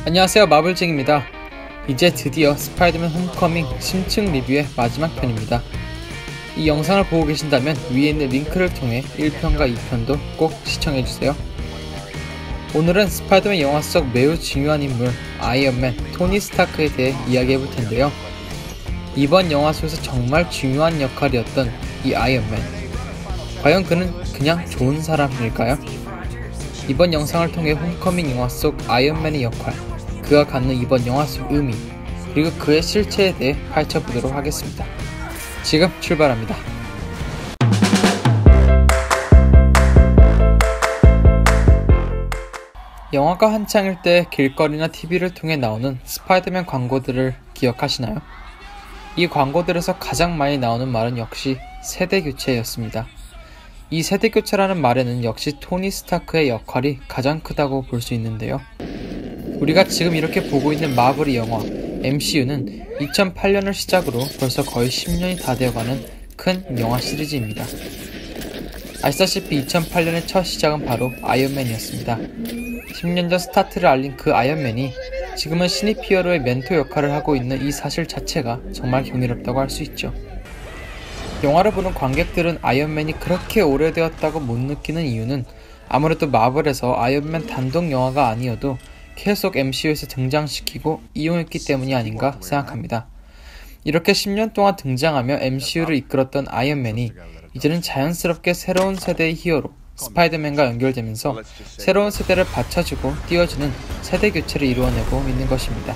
안녕하세요, 마블쟁입니다. 이제 드디어 스파이더맨 홈커밍 심층 리뷰의 마지막 편입니다. 이 영상을 보고 계신다면 위에 있는 링크를 통해 1편과 2편도 꼭 시청해주세요. 오늘은 스파이더맨 영화 속 매우 중요한 인물 아이언맨 토니 스타크에 대해 이야기해볼 텐데요. 이번 영화 속에서 정말 중요한 역할이었던 이 아이언맨, 과연 그는 그냥 좋은 사람일까요? 이번 영상을 통해 홈커밍 영화 속 아이언맨의 역할, 그가 갖는 이번 영화 속 의미, 그리고 그의 실체에 대해 파헤쳐보도록 하겠습니다. 지금 출발합니다. 영화가 한창일 때 길거리나 TV를 통해 나오는 스파이더맨 광고들을 기억하시나요? 이 광고들에서 가장 많이 나오는 말은 역시 세대교체였습니다. 이 세대교체라는 말에는 역시 토니 스타크의 역할이 가장 크다고 볼 수 있는데요. 우리가 지금 이렇게 보고 있는 마블의 영화 MCU는 2008년을 시작으로 벌써 거의 10년이 다 되어가는 큰 영화 시리즈입니다. 아시다시피 2008년의 첫 시작은 바로 아이언맨이었습니다. 10년 전 스타트를 알린 그 아이언맨이 지금은 신입 히어로의 멘토 역할을 하고 있는 이 사실 자체가 정말 경이롭다고 할 수 있죠. 영화를 보는 관객들은 아이언맨이 그렇게 오래되었다고 못 느끼는 이유는 아무래도 마블에서 아이언맨 단독 영화가 아니어도 계속 MCU에서 등장시키고 이용했기 때문이 아닌가 생각합니다. 이렇게 10년 동안 등장하며 MCU를 이끌었던 아이언맨이 이제는 자연스럽게 새로운 세대의 히어로 스파이더맨과 연결되면서 새로운 세대를 받쳐주고 띄워주는 세대 교체를 이루어내고 있는 것입니다.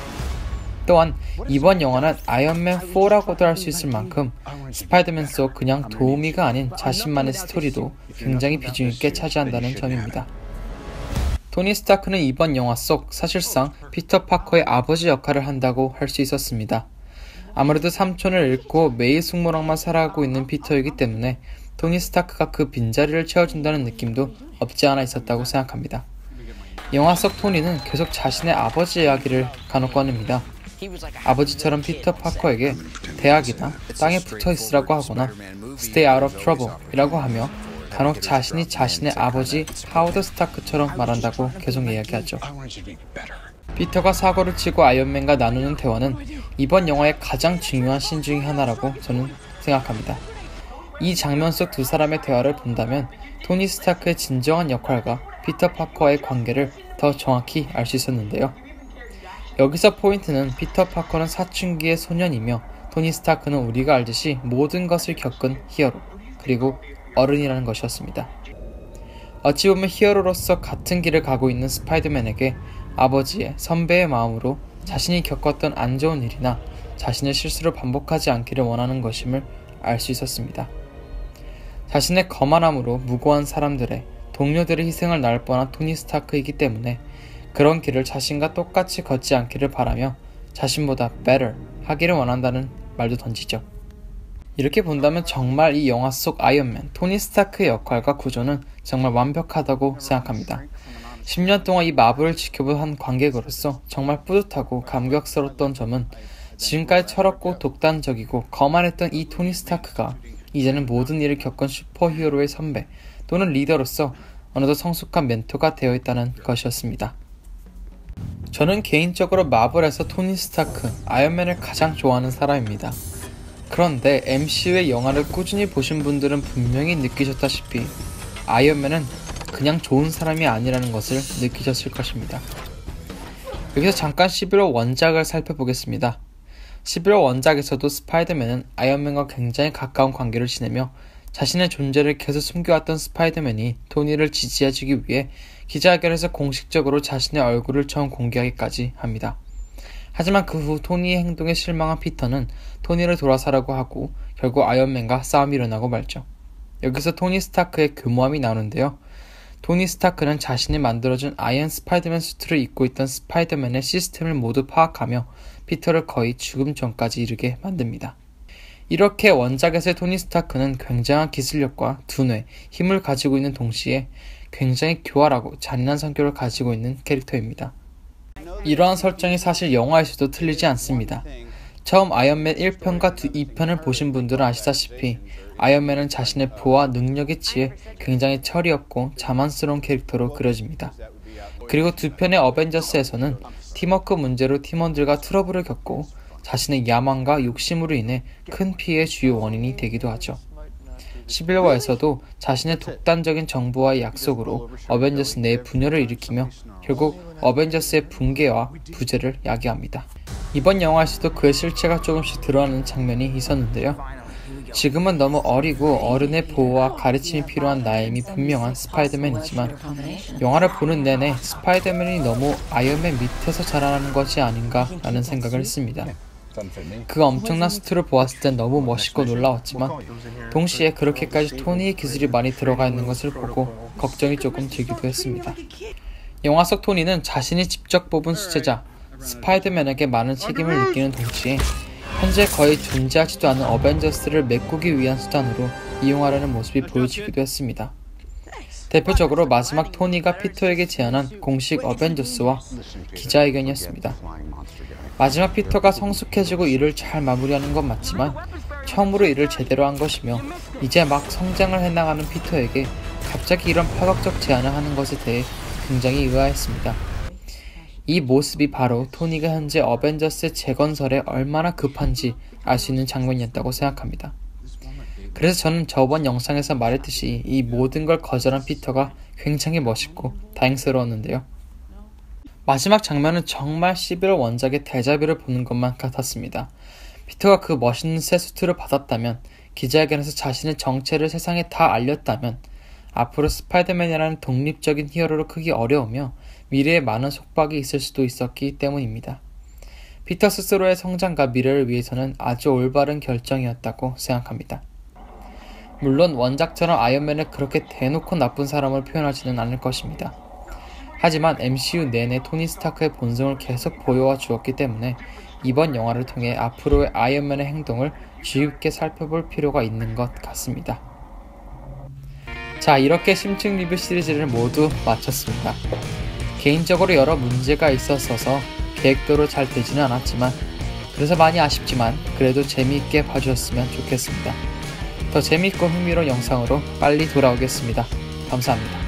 또한 이번 영화는 아이언맨 4라고도 할 수 있을 만큼 스파이더맨 속 그냥 도우미가 아닌 자신만의 스토리도 굉장히 비중 있게 차지한다는 점입니다. 토니 스타크는 이번 영화 속 사실상 피터 파커의 아버지 역할을 한다고 할 수 있었습니다. 아무래도 삼촌을 잃고 매일 숙모랑만 살아가고 있는 피터이기 때문에 토니 스타크가 그 빈자리를 채워준다는 느낌도 없지 않아 있었다고 생각합니다. 영화 속 토니는 계속 자신의 아버지 이야기를 간혹 꺼냅니다. 아버지처럼 피터 파커에게 대학이나 땅에 붙어 있으라고 하거나 Stay out of trouble 이라고 하며 간혹 자신이 자신의 아버지 하워드 스타크처럼 말한다고 계속 이야기하죠. 피터가 사고를 치고 아이언맨과 나누는 대화는 이번 영화의 가장 중요한 씬 중의 하나라고 저는 생각합니다. 이 장면 속 두 사람의 대화를 본다면 토니 스타크의 진정한 역할과 피터 파커와의 관계를 더 정확히 알 수 있었는데요. 여기서 포인트는 피터 파커는 사춘기의 소년이며 토니 스타크는 우리가 알듯이 모든 것을 겪은 히어로, 그리고 어른이라는 것이었습니다. 어찌 보면 히어로로서 같은 길을 가고 있는 스파이더맨에게 아버지의 선배의 마음으로 자신이 겪었던 안 좋은 일이나 자신의 실수를 반복하지 않기를 원하는 것임을 알 수 있었습니다. 자신의 거만함으로 무고한 사람들의 동료들의 희생을 낳을 뻔한 토니 스타크이기 때문에 그런 길을 자신과 똑같이 걷지 않기를 바라며 자신보다 better 하기를 원한다는 말도 던지죠. 이렇게 본다면 정말 이 영화 속 아이언맨 토니 스타크의 역할과 구조는 정말 완벽하다고 생각합니다. 10년 동안 이 마블을 지켜본 한 관객으로서 정말 뿌듯하고 감격스러웠던 점은 지금까지 철없고 독단적이고 거만했던 이 토니 스타크가 이제는 모든 일을 겪은 슈퍼히어로의 선배 또는 리더로서 어느덧 성숙한 멘토가 되어 있다는 것이었습니다. 저는 개인적으로 마블에서 토니 스타크, 아이언맨을 가장 좋아하는 사람입니다. 그런데 MCU의 영화를 꾸준히 보신 분들은 분명히 느끼셨다시피 아이언맨은 그냥 좋은 사람이 아니라는 것을 느끼셨을 것입니다. 여기서 잠깐 11호 원작을 살펴보겠습니다. 11호 원작에서도 스파이더맨은 아이언맨과 굉장히 가까운 관계를 지내며 자신의 존재를 계속 숨겨왔던 스파이더맨이 토니를 지지해주기 위해 기자회견에서 공식적으로 자신의 얼굴을 처음 공개하기까지 합니다. 하지만 그 후 토니의 행동에 실망한 피터는 토니를 돌아서라고 하고 결국 아이언맨과 싸움이 일어나고 말죠. 여기서 토니 스타크의 교모함이 나오는데요. 토니 스타크는 자신이 만들어준 아이언 스파이더맨 수트를 입고 있던 스파이더맨의 시스템을 모두 파악하며 피터를 거의 죽음 전까지 이르게 만듭니다. 이렇게 원작에서의 토니 스타크는 굉장한 기술력과 두뇌, 힘을 가지고 있는 동시에 굉장히 교활하고 잔인한 성격을 가지고 있는 캐릭터입니다. 이러한 설정이 사실 영화에서도 틀리지 않습니다. 처음 아이언맨 1편과 2편을 보신 분들은 아시다시피 아이언맨은 자신의 부와 능력에 취해 굉장히 철이 없고 자만스러운 캐릭터로 그려집니다. 그리고 두 편의 어벤져스에서는 팀워크 문제로 팀원들과 트러블을 겪고 자신의 야망과 욕심으로 인해 큰 피해의 주요 원인이 되기도 하죠. 11화에서도 자신의 독단적인 정부와의 약속으로 어벤져스 내 분열을 일으키며 결국 어벤져스의 붕괴와 부재를 야기합니다. 이번 영화에서도 그의 실체가 조금씩 드러나는 장면이 있었는데요. 지금은 너무 어리고 어른의 보호와 가르침이 필요한 나임이 분명한 스파이더맨이지만 영화를 보는 내내 스파이더맨이 너무 아이언맨 밑에서 자라나는 것이 아닌가 라는 생각을 했습니다. 그 엄청난 수트를 보았을 땐 너무 멋있고 놀라웠지만 동시에 그렇게까지 토니의 기술이 많이 들어가 있는 것을 보고 걱정이 조금 들기도 했습니다. 영화 속 토니는 자신이 직접 뽑은 수제자 스파이더맨에게 많은 책임을 느끼는 동시에 현재 거의 존재하지도 않은 어벤져스를 메꾸기 위한 수단으로 이용하려는 모습이 보여지기도 했습니다. 대표적으로 마지막 토니가 피터에게 제안한 공식 어벤져스와 기자회견이었습니다. 마지막 피터가 성숙해지고 일을 잘 마무리하는 건 맞지만 처음으로 일을 제대로 한 것이며 이제 막 성장을 해나가는 피터에게 갑자기 이런 파격적 제안을 하는 것에 대해 굉장히 의아했습니다. 이 모습이 바로 토니가 현재 어벤져스의 재건설에 얼마나 급한지 알 수 있는 장면이었다고 생각합니다. 그래서 저는 저번 영상에서 말했듯이 이 모든 걸 거절한 피터가 굉장히 멋있고 다행스러웠는데요. 마지막 장면은 정말 11월 원작의 데자뷰를 보는 것만 같았습니다. 피터가 그 멋있는 새 수트를 받았다면, 기자회견에서 자신의 정체를 세상에 다 알렸다면 앞으로 스파이더맨이라는 독립적인 히어로로 크기 어려우며 미래에 많은 속박이 있을 수도 있었기 때문입니다. 피터 스스로의 성장과 미래를 위해서는 아주 올바른 결정이었다고 생각합니다. 물론 원작처럼 아이언맨을 그렇게 대놓고 나쁜 사람을 표현하지는 않을 것입니다. 하지만 MCU 내내 토니 스타크의 본성을 계속 보여와 주었기 때문에 이번 영화를 통해 앞으로의 아이언맨의 행동을 주의 깊게 살펴볼 필요가 있는 것 같습니다. 자, 이렇게 심층 리뷰 시리즈를 모두 마쳤습니다. 개인적으로 여러 문제가 있었어서 계획대로 잘 되지는 않았지만 그래서 많이 아쉽지만 그래도 재미있게 봐주셨으면 좋겠습니다. 더 재미있고 흥미로운 영상으로 빨리 돌아오겠습니다. 감사합니다.